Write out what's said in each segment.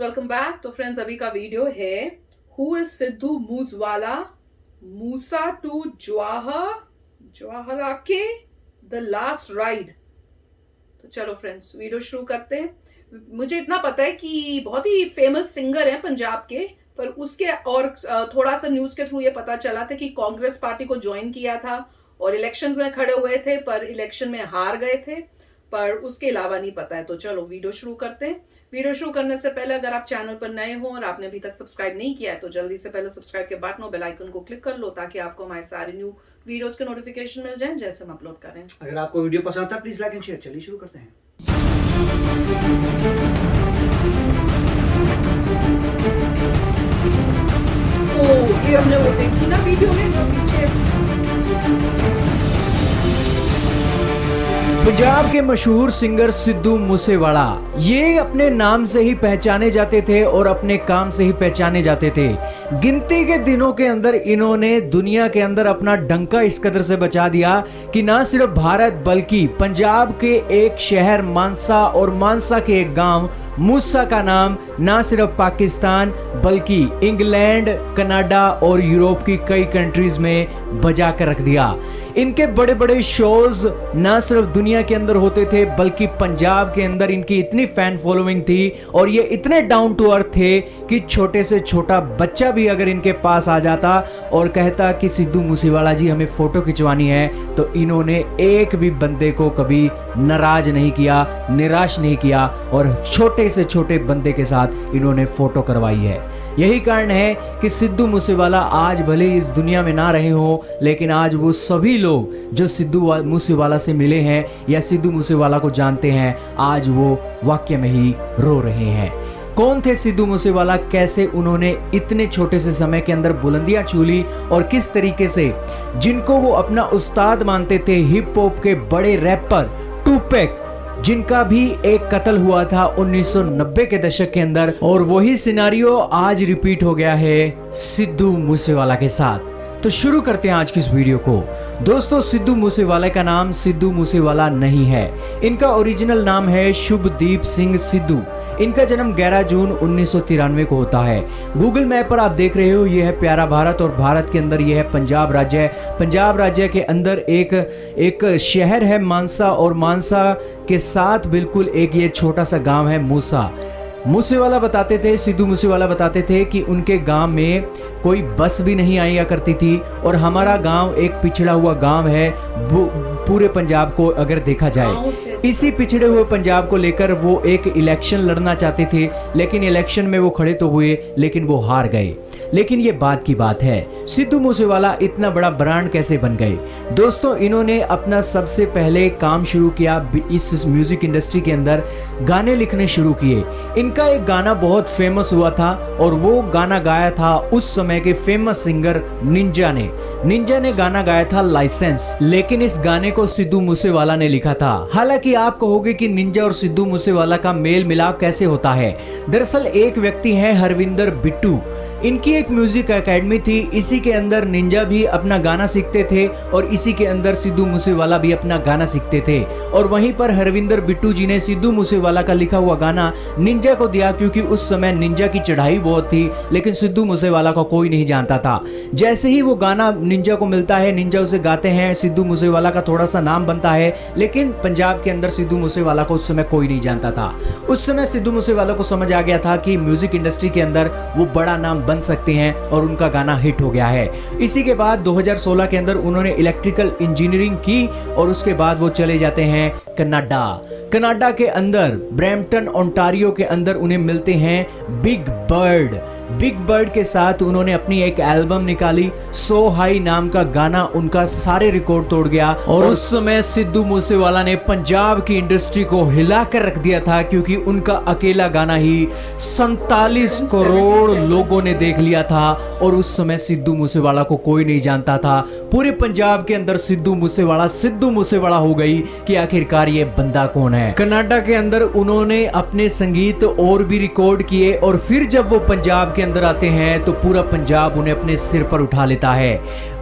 Welcome back. तो friends, अभी का वीडियो है who is Sidhu Moosewala, Moosa to Jawahar के द लास्ट राइड। तो चलो फ्रेंड्स, वीडियो शुरू करते हैं। मुझे इतना पता है कि बहुत ही फेमस सिंगर है पंजाब के, पर उसके और थोड़ा सा न्यूज के थ्रू ये पता चला था कि कांग्रेस पार्टी को ज्वाइन किया था और इलेक्शंस में खड़े हुए थे, पर इलेक्शन में हार गए थे, पर उसके अलावा नहीं पता है। तो चलो वीडियो शुरू करते हैं। वीडियो शुरू करने से पहले अगर आप चैनल पर नए हो और आपने अभी तक सब्सक्राइब नहीं किया है तो जल्दी से पहले सब्सक्राइब के बटन और बेल आइकन को क्लिक कर लो, ताकि आपको हमारे सारे न्यू वीडियोस के नोटिफिकेशन मिल जाएं जैसे हम अपलोड करें। अगर आपको वीडियो पसंद आता है प्लीज लाइक एंड शेयर। चलिए शुरू करते हैं। ये हमने वो देखी ना वीडियो में जो पीछे पंजाब के मशहूर सिंगर सिद्धू मूसेवाला, ये अपने नाम से ही पहचाने जाते थे और अपने काम से ही पहचाने जाते थे। गिनती के दिनों के अंदर इन्होंने दुनिया के अंदर अपना डंका इस कदर से बचा दिया कि ना सिर्फ भारत बल्कि पंजाब के एक शहर मानसा और मानसा के एक गांव मूसा का नाम ना सिर्फ पाकिस्तान बल्कि इंग्लैंड, कनाडा और यूरोप की कई कंट्रीज में बजा कर रख दिया। इनके बड़े बड़े शोज ना सिर्फ दुनिया के अंदर होते थे बल्कि पंजाब के अंदर इनकी इतनी फैन फॉलोइंग थी और ये इतने डाउन टू अर्थ थे कि छोटे से छोटा बच्चा भी अगर इनके पास आ जाता और कहता कि सिद्धू मूसेवाला जी हमें फोटो खिंचवानी है, तो इन्होंने एक भी बंदे को कभी नाराज नहीं किया, निराश नहीं किया और छोटे से छोटे बंदे के साथ इन्होंने फोटो करवाई है। यही कारण है कि सिद्धू मूसेवाला आज भले इस दुनिया में ना रहे हो, लेकिन आज वो सभी लोग जो सिद्धू मूसेवाला से मिले हैं या सिद्धू मूसेवाला को जानते हैं, आज वो वाकई में ही रो रहे हैं। कौन थे सिद्धू मूसेवाला, कैसे उन्होंने इतने छोटे से समय के अंदर बुलंदियां छू ली और किस तरीके से जिनको वो अपना उस्ताद मानते थे, हिप हॉप के बड़े रैपर टूपैक, जिनका भी एक कत्ल हुआ था 1990 के दशक के अंदर, और वही सिनारियो आज रिपीट हो गया है सिद्धू मूसेवाला के साथ। तो शुरू करते हैं आज की इस वीडियो को। दोस्तों, सिद्धू मूसेवाला का नाम सिद्धू मूसेवाला नहीं है। इनका ओरिजिनल नाम है शुभदीप सिंह सिद्धू। इनका जन्म 11 जून 1993 को होता है। गूगल मैप पर आप देख रहे हो, यह है प्यारा भारत और भारत के अंदर यह है पंजाब राज्य। पंजाब राज्य के अंदर एक शहर है मानसा और मानसा के साथ बिल्कुल एक ये छोटा सा गांव है मूसा। मूसेवाला बताते थे, सिद्धू मूसेवाला बताते थे कि उनके गांव में कोई बस भी नहीं आया करती थी और हमारा गांव एक पिछड़ा हुआ गांव है पूरे पंजाब को अगर देखा जाए। इसी पिछड़े हुए पंजाब को लेकर वो एक इलेक्शन लड़ना चाहते थे, लेकिन इलेक्शन में वो खड़े तो हुए लेकिन वो हार गए। लेकिन ये बात की बात है, सिद्धू मूसेवाला इतना बड़ा ब्रांड कैसे बन गए? दोस्तों, इन्होंने अपना सबसे पहले काम शुरू किया इस म्यूजिक इंडस्ट्री के अंदर, गाने लिखने शुरू किए। इनका एक गाना बहुत फेमस हुआ था और वो गाना गाया था उस समय के फेमस सिंगर निंजा ने गाना गाया था लाइसेंस। लेकिन इस गाने को सिद्धू मूसेवाला ने लिखा था। हालांकि आप कहोगे कि निंजा और सिद्धू मूसेवाला का मेल मिलाप कैसे होता है। दरअसल एक व्यक्ति है हरविंदर बिट्टू, इनकी एक म्यूजिक एकेडमी थी। इसी के अंदर निंजा भी अपना गाना सीखते थे और इसी के अंदर सिद्धू मूसेवाला भी अपना गाना सीखते थे। और वहीं पर हरविंदर बिट्टू जी ने सिद्धू मूसेवाला का लिखा हुआ गाना निंजा को दिया, क्योंकि उस समय निंजा की चढ़ाई बहुत थी, लेकिन सिद्धू मूसेवाला को कोई नहीं जानता था। जैसे ही वो गाना निंजा को मिलता है, निंजा उसे गाते हैं, सिद्धू मूसेवाला का थोड़ा सा नाम बनता है, लेकिन पंजाब के अंदर सिद्धू मूसेवाला को उस समय कोई नहीं जानता था। उस समय सिद्धू मूसेवाला को समझ आ गया था कि म्यूजिक इंडस्ट्री के अंदर वो बड़ा नाम बन सकते हैं और उनका गाना हिट हो गया है। इसी के बाद 2016 के अंदर उन्होंने इलेक्ट्रिकल इंजीनियरिंग की और उसके बाद वो चले जाते हैं कनाडा के अंदर ब्रैम्पटन ओंटारियो के अंदर उन्हें मिलते हैं बिग बर्ड के साथ उन्होंने अपनी एक एल्बम निकाली। सो हाई नाम का गाना उनका सारे रिकॉर्ड तोड़ गया और उस समय सिद्धू मूसेवाला ने पंजाब की इंडस्ट्री को हिला कर रख दिया था, क्योंकि उनका अकेला गाना ही 47 करोड़ लोगों ने देख लिया था और उस समय सिद्धू मूसेवाला को कोई नहीं जानता था। पूरे पंजाब के अंदर सिद्धू मूसेवाला हो गई कि आखिरकार ये बंदा कौन है। कनाडा के अंदर उन्होंने अपने संगीत और भी रिकॉर्ड किए और फिर जब वो पंजाब के के अंदर आते हैं तो पूरा पंजाब उन्हें अपने सिर पर उठा लेता है।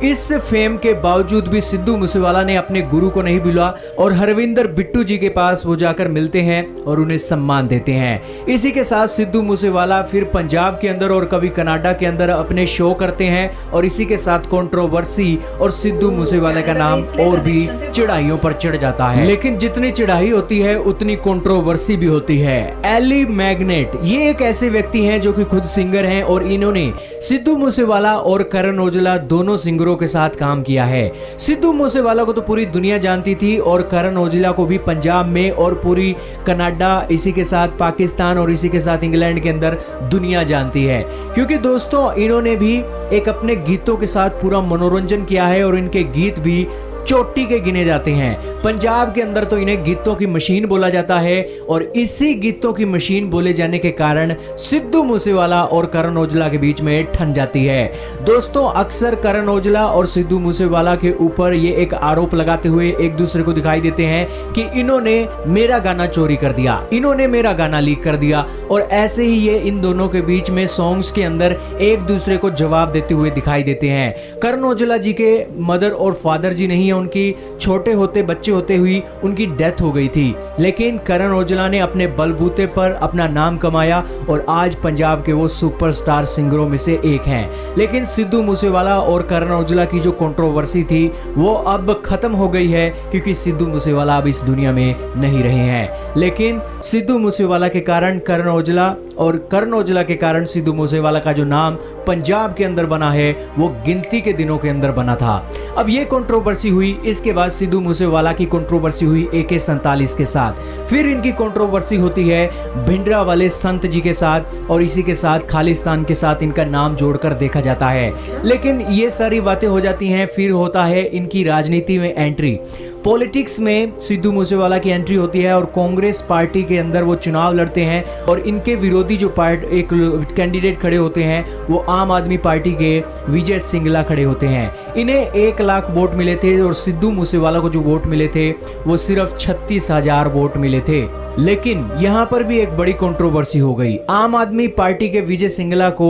इस फेम के बावजूद भी सिद्धू मूसेवाला ने अपने गुरु को नहीं भूला और हरविंदर बिट्टू जी के पास वो जाकर मिलते हैं और उन्हें सम्मान देते हैं। इसी के साथ सिद्धू मूसेवाला फिर पंजाब के अंदर और कभी कनाडा के अंदर अपने शो करते हैं और इसी के साथ कंट्रोवर्सी और सिद्धू मूसेवाला का नाम और भी चढ़ाइयों पर चढ़ जाता है। लेकिन जितनी चढ़ाई होती है उतनी कंट्रोवर्सी भी होती है। एली मैग्नेट ये एक ऐसे व्यक्ति हैं जो कि खुद सिंगर हैं और इन्होंने सिद्धू मूसेवाला और करण औजला दोनों सिंगरों के साथ काम किया है। सिद्धू मूसेवाला को तो पूरी दुनिया जानती थी और करण औजला को भी पंजाब में और पूरी कनाडा, इसी के साथ पाकिस्तान और इसी के साथ इंग्लैंड के अंदर दुनिया जानती है, क्योंकि दोस्तों इन्होंने भी एक अपने गीतों के साथ पूरा मनोरंजन किया है और इनके गीत भी चोटी के गिने जाते हैं। पंजाब के अंदर तो इन्हें गीतों की मशीन बोला जाता है और इसी गीतों की मशीन बोले जाने के कारण सिद्धू मूसेवाला और करण औजला के बीच में ठन जाती है। दोस्तों अक्सर करण औजला और सिद्धू मूसेवाला के ऊपर ये एक आरोप लगाते हुए एक दूसरे को दिखाई देते हैं कि इन्होंने मेरा गाना चोरी कर दिया, इन्होंने मेरा गाना लीक कर दिया, और ऐसे ही ये इन दोनों के बीच में सॉन्ग्स के अंदर एक दूसरे को जवाब देते हुए दिखाई देते हैं। करण औजला जी के मदर और फादर जी नहीं है, उनकी छोटे होते बच्चे होते हुई उनकी डेथ हो गई थी, लेकिन करण औजला ने अपने बलबूते पर अपना नाम कमाया और आज पंजाब के वो सुपरस्टार सिंगरों में से एक हैं। लेकिन सिद्धू मूसेवाला और करण औजला की जो कंट्रोवर्सी थी वो अब खत्म हो गई है, क्योंकि सिद्धू मूसेवाला अब इस दुनिया में नहीं रहे हैं। लेकिन सिद्धू मूसेवाला के कारण करण औजला और करण औजला के कारण सिद्धू मूसेवाला का जो नाम पंजाब के अंदर बना है वो गिनती के दिनों के अंदर बना था। अब ये कंट्रोवर्सी हुई, इसके बाद सिद्धू मूसेवाला की कंट्रोवर्सी हुई AK-47 के साथ, फिर इनकी कंट्रोवर्सी होती है भिंडरा वाले संत जी के साथ और इसी के साथ खालिस्तान के साथ इनका नाम जोड़कर देखा जाता है। लेकिन ये सारी बातें हो जाती हैं, फिर होता है इनकी राजनीति में एंट्री। पॉलिटिक्स में सिद्धू मूसेवाला की एंट्री होती है और कांग्रेस पार्टी के अंदर वो चुनाव लड़ते हैं और इनके विरोधी जो एक कैंडिडेट खड़े होते हैं वो आम आदमी पार्टी के विजय सिंगला खड़े होते हैं। इन्हें 1 लाख वोट मिले थे और सिद्धू मूसेवाला को जो वोट मिले थे वो सिर्फ 36,000 वोट मिले थे। लेकिन यहाँ पर भी एक बड़ी कंट्रोवर्सी हो गई। आम आदमी पार्टी के विजय सिंगला को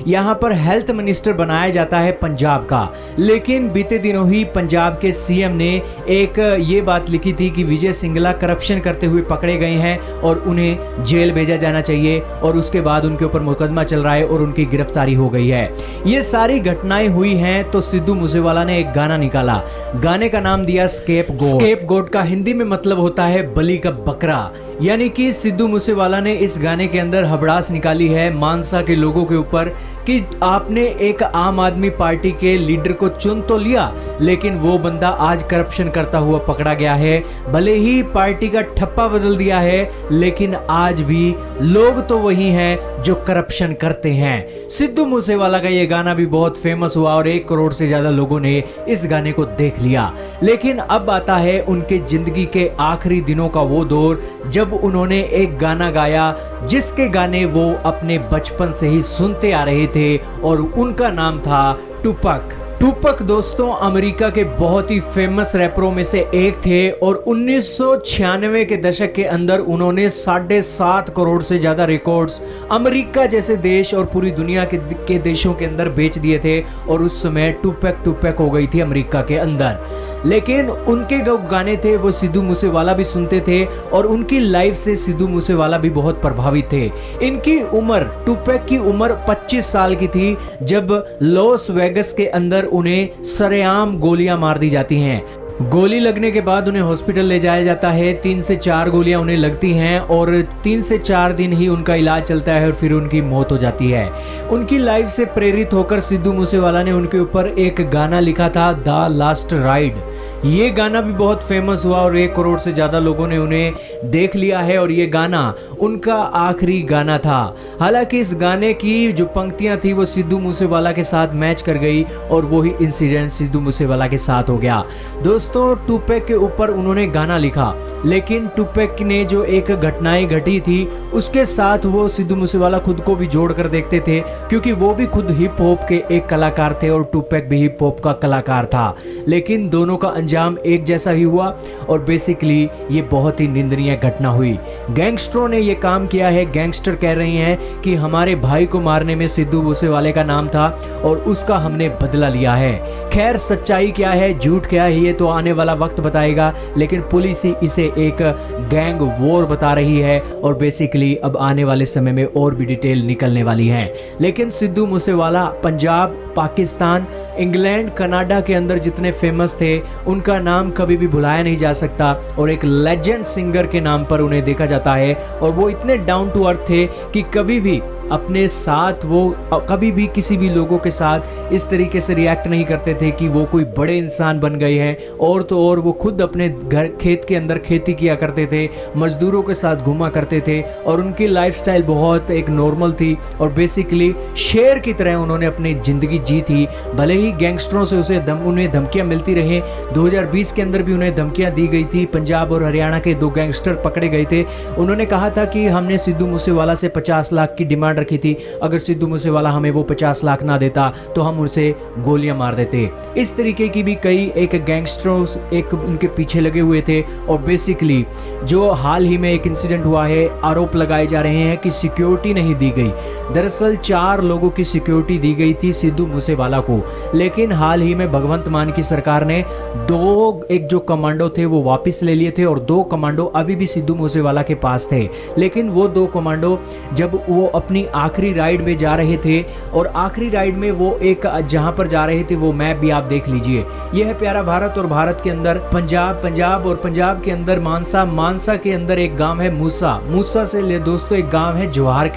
यहाँ पर हेल्थ मिनिस्टर बनाया जाता है पंजाब का, लेकिन बीते दिनों ही पंजाब के सीएम ने एक ये बात लिखी थी कि विजय सिंगला करप्शन करते हुए पकड़े गए हैं और उन्हें जेल भेजा जाना चाहिए, और उसके बाद उनके ऊपर मुकदमा चल रहा है और उनकी गिरफ्तारी हो गई है। ये सारी घटनाएं हुई हैं तो सिद्धू मूसेवाला ने एक गाना निकाला, गाने का नाम दिया स्केपगोट। स्केपगोट का हिंदी में मतलब होता है बलि का बकरा, यानी कि सिद्धू मूसेवाला ने इस गाने के अंदर हबड़ास निकाली है मानसा के लोगों के ऊपर कि आपने एक आम आदमी पार्टी के लीडर को चुन तो लिया, लेकिन वो बंदा आज करप्शन करता हुआ पकड़ा गया है। भले ही पार्टी का ठप्पा बदल दिया है, लेकिन आज भी लोग तो वही हैं जो करप्शन करते हैं। सिद्धू मूसेवाला का ये गाना भी बहुत फेमस हुआ और 1 करोड़ से ज्यादा लोगों ने इस गाने को देख लिया। लेकिन अब आता है उनके जिंदगी के आखिरी दिनों का वो दौर जब उन्होंने एक गाना गाया जिसके गाने वो अपने बचपन से ही सुनते आ रहे थे और उनका नाम था टुपक। टुपक दोस्तों अमेरिका के बहुत ही फेमस रैपरों में से एक थे और 1996 के दशक के अंदर उन्होंने 7.5 करोड़ से ज्यादा रिकॉर्ड्स अमेरिका जैसे देश और पूरी दुनिया के देशों के अंदर बेच दिए थे और उस समय टुपक हो गई थी अमेरिका के अंदर। लेकिन उनके जो गाने थे वो सिद्धू मूसेवाला भी सुनते थे और उनकी लाइफ से सिद्धू मूसेवाला भी बहुत प्रभावित थे। इनकी उम्र, टुपैक की उम्र 25 साल की थी जब लॉस वेगस के अंदर उन्हें सरेआम गोलियां मार दी जाती हैं। गोली लगने के बाद उन्हें हॉस्पिटल ले जाया जाता है। 3 से 4 गोलियां उन्हें लगती हैं और 3 से 4 दिन ही उनका इलाज चलता है और फिर उनकी मौत हो जाती है। उनकी लाइफ से प्रेरित होकर सिद्धू मूसेवाला ने उनके ऊपर एक गाना लिखा था, द लास्ट राइड। ये गाना भी बहुत फेमस हुआ और 1 करोड़ से ज्यादा लोगों ने उन्हें देख लिया है और ये गाना उनका आखिरी गाना था। हालांकि इस गाने की जो पंक्तियां थी वो सिद्धू मूसेवाला के साथ मैच कर गई और वही इंसिडेंट सिद्धू मूसेवाला के साथ हो गया। दोस्तों टुपैक के ऊपर उन्होंने गाना लिखा लेकिन टुपैक ने जो एक घटनाएं घटी थी उसके साथ वो सिद्धू मूसेवाला खुद को भी जोड़ कर देखते थे, क्योंकि वो भी खुद हिप हॉप के एक कलाकार थे और टुपैक भी हिप हॉप का कलाकार था। लेकिन दोनों का अंजाम एक जैसा ही हुआ और बेसिकली ये बहुत ही निंदनीय घटना हुई। गैंगस्टरों ने ये काम किया है। गैंगस्टर कह रहे हैं कि हमारे भाई को मारने में सिद्धू मूसेवाले का नाम था और उसका हमने बदला लिया है। खैर सच्चाई क्या है, झूठ क्या है, ये तो आने वाला वक्त बताएगा, लेकिन पुलिस ही इसे एक गैंग वॉर बता रही है और बेसिकली अब आने वाले समय में और भी डिटेल निकलने वाली है। लेकिन सिद्धू मूसेवाला पंजाब, पाकिस्तान, इंग्लैंड, कनाडा के अंदर जितने फेमस थे उनका नाम कभी भी भुलाया नहीं जा सकता और एक लेजेंड सिंगर के नाम पर उन्हें देखा जाता है। और वो इतने डाउन टू अर्थ थे कि कभी भी अपने साथ वो कभी भी किसी भी लोगों के साथ इस तरीके से रिएक्ट नहीं करते थे कि वो कोई बड़े इंसान बन गए हैं। और तो और वो खुद अपने घर खेत के अंदर खेती किया करते थे, मजदूरों के साथ घूमा करते थे और उनकी लाइफस्टाइल बहुत एक नॉर्मल थी और बेसिकली शेर की तरह उन्होंने अपनी ज़िंदगी जी थी। भले ही गैंगस्टरों से उन्हें धमकियां मिलती रही, 2020 के अंदर भी उन्हें धमकियां दी गई थी। पंजाब और हरियाणा के 2 गैंगस्टर पकड़े गए थे। उन्होंने कहा था कि हमने सिद्धू मूसेवाला से 50 लाख की डिमांड रखी थी, अगर सिद्धू मूसेवाला हमें वो 50 लाख ना देता तो हम उसे गोलियां मार देते। इस तरीके की भी कई एक गैंगस्टरों एक उनके पीछे लगे हुए थे। और बेसिकली जो हाल ही में एक इंसिडेंट हुआ है, आरोप लगाए जा रहे हैं कि सिक्योरिटी नहीं दी गई। दरअसल 4 लोगों की सिक्योरिटी दी गई थी सिद्धू मूसेवाला को, लेकिन हाल ही में भगवंत मान की सरकार ने 2 एक जो कमांडो थे वो वापस ले लिए थे और 2 कमांडो अभी भी सिद्धू मूसेवाला के पास थे। लेकिन वो 2 कमांडो जब वो अपनी आखिरी राइड में जा रहे थे और आखिरी राइड में वो एक जहां पर जा रहे थे वो मैप भी आप देख लीजिए, यह है प्यारा भारत और भारत के अंदर पंजाब और पंजाब के अंदर मानसा के अंदर एक गांव है मूसा से ले दोस्तों एक गांव है जोहार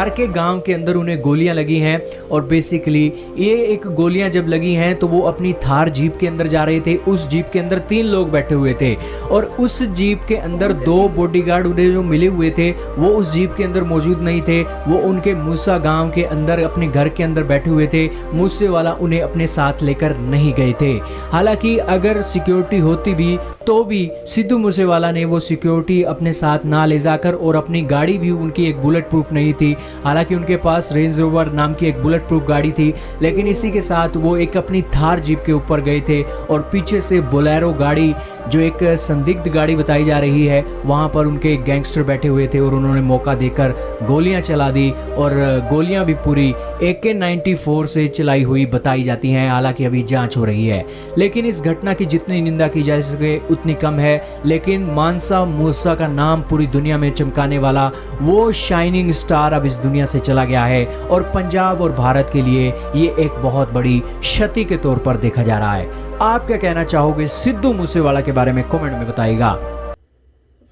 के गांव के अंदर उन्हें गोलियां लगी हैं। और बेसिकली ये एक गोलियां जब लगी हैं तो वो अपनी थार जीप के अंदर जा रहे थे। उस जीप के अंदर 3 लोग बैठे हुए थे और उस जीप के अंदर 2 बॉडीगार्ड उन्हें जो मिले हुए थे वो उस जीप के अंदर मौजूद नहीं थे। वो उनके मूसा गांव के अंदर अपने घर के अंदर बैठे हुए थे। मूसेवाला उन्हें अपने साथ लेकर नहीं गए थे। हालांकि अगर सिक्योरिटी होती भी तो भी सिद्धू मूसेवाला ने वो सिक्योरिटी अपने साथ ना ले जाकर, और अपनी गाड़ी भी उनकी एक बुलेट प्रूफ नहीं थी। हालांकि उनके पास रेंज रोवर नाम की एक बुलेट प्रूफ गाड़ी थी, लेकिन इसी के साथ वो एक अपनी थार जीप के ऊपर गए थे और पीछे से बोलेरो गाड़ी जो एक संदिग्ध गाड़ी बताई जा रही है वहां पर उनके एक गैंगस्टर बैठे हुए थे और उन्होंने मौका देकर गोलियां चला दी और गोलियां भी पूरी AK-94 से चलाई हुई बताई जाती हैं। हालांकि अभी जांच हो रही है, लेकिन इस घटना की जितनी निंदा की जा सके उतनी कम है। लेकिन मानसा मूसा का नाम पूरी दुनिया में चमकाने वाला वो शाइनिंग स्टार अब इस दुनिया से चला गया है और पंजाब और भारत के लिए ये एक बहुत बड़ी क्षति के तौर पर देखा जा रहा है। आप क्या कहना चाहोगे सिद्धू मूसेवाला के बारे में, कमेंट में बताइएगा।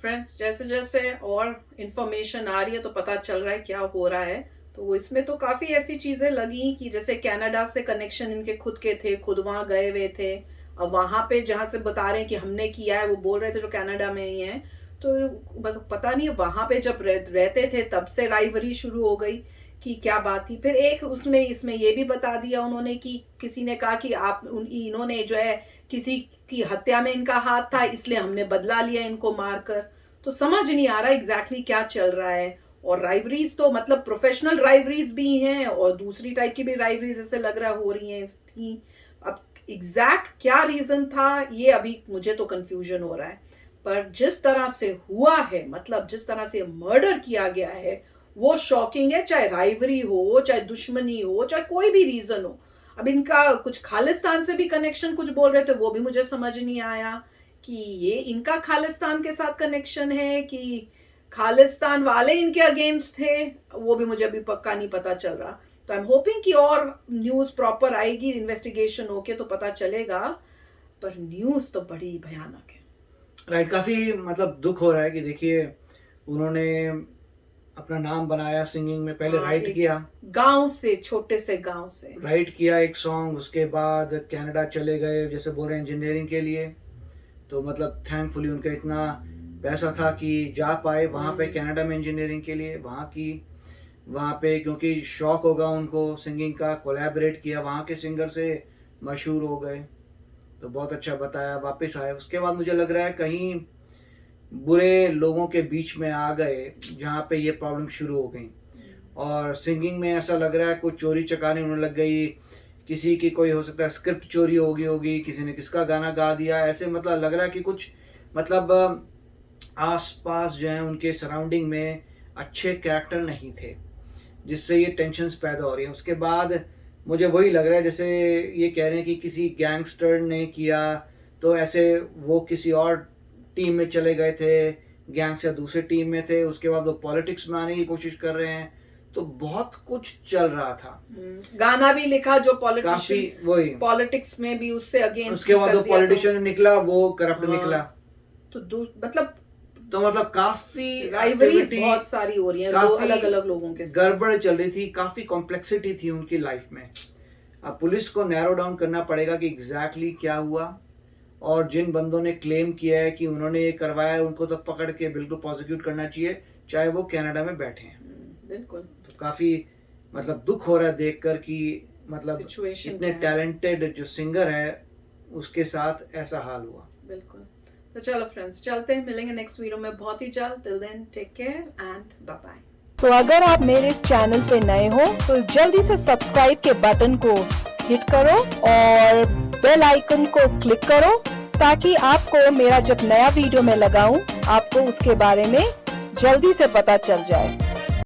फ्रेंड्स जैसे जैसे और इंफॉर्मेशन आ रही है तो पता चल रहा है क्या हो रहा है। तो इसमें तो काफी ऐसी चीजें लगी कि जैसे कनाडा से कनेक्शन इनके खुद के थे, खुद वहां गए हुए थे। अब वहां पे जहां से बता रहे हैं कि हमने किया है, वो बोल रहे थे जो कनाडा में ही है। तो पता नहीं वहां पे जब रहते थे तब से राइवरी शुरू हो गई कि क्या बात थी। फिर एक इसमें ये भी बता दिया उन्होंने कि किसी ने कहा कि इन्होंने जो है किसी की हत्या में इनका हाथ था, इसलिए हमने बदला लिया इनको मारकर। तो समझ नहीं आ रहा एग्जैक्टली क्या चल रहा है। और राइवरीज तो मतलब प्रोफेशनल राइवरीज भी हैं और दूसरी टाइप की भी राइवरीज ऐसे लग रहा हो रही हैं थी। अब एग्जैक्ट क्या रीजन था ये अभी मुझे तो कंफ्यूजन हो रहा है। पर जिस तरह से हुआ है, मतलब जिस तरह से मर्डर किया गया है वो शॉकिंग है। चाहे राइवरी हो, चाहे दुश्मनी हो, चाहे कोई भी रीजन हो। अब इनका कुछ खालिस्तान से भी कनेक्शन कुछ बोल रहे थे, वो भी मुझे समझ नहीं आया कि ये इनका खालिस्तान के साथ कनेक्शन है कि खालिस्तान वाले इनके अगेंस्ट थे, वो भी मुझे अभी पक्का नहीं पता चल रहा। तो आई एम होपिंग कि और न्यूज प्रॉपर आएगी, इन्वेस्टिगेशन होके तो पता चलेगा। पर न्यूज तो बड़ी भयानक है। राइट, काफी मतलब दुख हो रहा है कि देखिए उन्होंने अपना नाम बनाया सिंगिंग में, पहले राइट किया गांव से, छोटे से गांव से राइट किया एक सॉन्ग, उसके बाद कनाडा चले गए जैसे बोल रहे हैं इंजीनियरिंग के लिए। तो मतलब थैंकफुली उनका इतना पैसा था कि जा पाए वहाँ पे कनाडा में इंजीनियरिंग के लिए, वहाँ पे क्योंकि शौक होगा उनको सिंगिंग का, कोलैबोरेट किया वहाँ के सिंगर से, मशहूर हो गए। तो बहुत अच्छा बताया, वापस आए। उसके बाद मुझे लग रहा है कहीं बुरे लोगों के बीच में आ गए जहाँ पे ये प्रॉब्लम शुरू हो गई। और सिंगिंग में ऐसा लग रहा है कुछ चोरी चकारी होने लग गई, किसी की कोई हो सकता है स्क्रिप्ट चोरी हो गई होगी, किसी ने किसका गाना गा दिया, ऐसे मतलब लग रहा है कि कुछ मतलब आसपास जो है उनके सराउंडिंग में अच्छे कैरेक्टर नहीं थे, जिससे ये टेंशन्स पैदा हो रही हैं। उसके बाद मुझे वही लग रहा है जैसे ये कह रहे हैं कि किसी गैंगस्टर ने किया, तो ऐसे वो किसी और टीम में चले गए थे, गैंग से दूसरे टीम में थे, उसके बाद वो पॉलिटिक्स में आने की कोशिश कर रहे हैं, तो बहुत कुछ चल रहा था। गाना भी लिखा जो काफी पॉलिटिशियन वही, पॉलिटिक्स में भी उससे अगेंस्ट उसके बाद वो पॉलिटिशियन निकला, वो करप्ट हाँ। निकला, मतलब काफी राइवरीज activity, बहुत सारी हो रही हैं काफी अलग अलग लोगों के साथ। गड़बड़ चल रही थी, काफी कॉम्प्लेक्सिटी थी उनकी लाइफ में। अब पुलिस को नैरो डाउन करना पड़ेगा कि एग्जैक्टली क्या हुआ, और जिन बंदों ने क्लेम किया है कि उन्होंने ये करवाया है उनको तो पकड़ के बिल्कुल प्रोसिक्यूट करना चाहिए, चाहे वो कनाडा में बैठे हैं। बिल्कुल। तो काफी मतलब दुख हो रहा है देखकर कि मतलब Situation इतने क्या है। टैलेंटेड जो सिंगर है उसके साथ ऐसा हाल हुआ। बिल्कुल। तो चलो फ्रेंड्स, चलते हैं, मिलेंगे नेक्स्ट वीडियो में बहुत ही जल्द। Till then take care and bye bye. तो अगर आप मेरे इस चैनल पे नए हो तो जल्दी से सब्सक्राइब के बटन को हिट करो और बेल आइकन को क्लिक करो, ताकि आपको मेरा जब नया वीडियो मैं लगाऊं आपको उसके बारे में जल्दी से पता चल जाए।